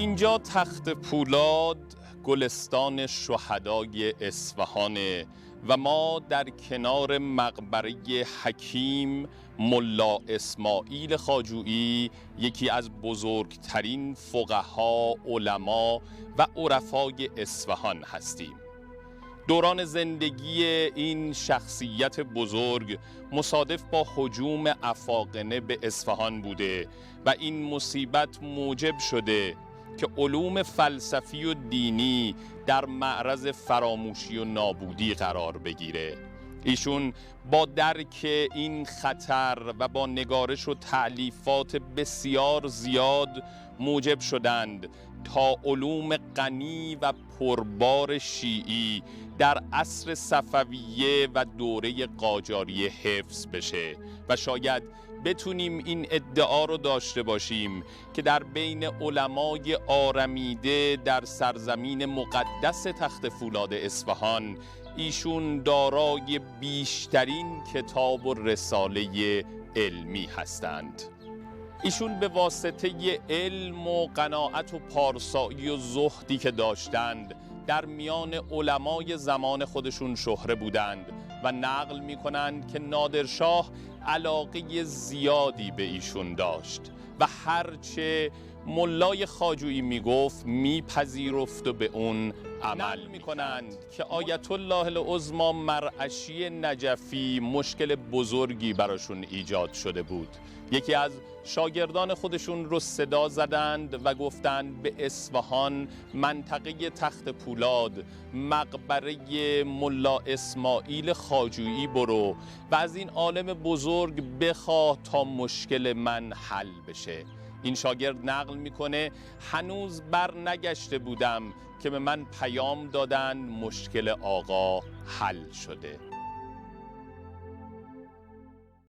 اینجا تخت پولاد گلستان شهدای اصفهانه و ما در کنار مقبره حکیم ملا اسماعیل خواجویی، یکی از بزرگترین فقها، علما و عرفای اصفهان هستیم. دوران زندگی این شخصیت بزرگ مصادف با هجوم افاقنه به اصفهان بوده و این مصیبت موجب شده که علوم فلسفی و دینی در معرض فراموشی و نابودی قرار بگیره. ایشون با درک این خطر و با نگارش و تألیفات بسیار زیاد موجب شدند تا علوم غنی و پربار شیعی در عصر صفویه و دوره قاجاریه حفظ بشه و شاید بتونیم این ادعا رو داشته باشیم که در بین علمای آرمیده در سرزمین مقدس تخت فولاد اصفهان ایشون دارای بیشترین کتاب و رساله علمی هستند. ایشون به واسطه علم و قناعت و پارسایی و زهدی که داشتند در میان علمای زمان خودشون شهره بودند و نقل می کنند که نادرشاه علاقه زیادی به ایشون داشت و هرچه ملای خواجویی می گفت می پذیرفت و به اون عمل می کنند که آیت الله العظمی مرعشی نجفی مشکل بزرگی براشون ایجاد شده بود. یکی از شاگردان خودشون رو صدا زدند و گفتند به اصفهان منطقه تخت پولاد مقبره ملا اسماعیل خواجویی برو و از این عالم بزرگ بخواه تا مشکل من حل بشه. این شاگرد نقل میکنه هنوز بر نگشته بودم که به من پیام دادن مشکل آقا حل شده.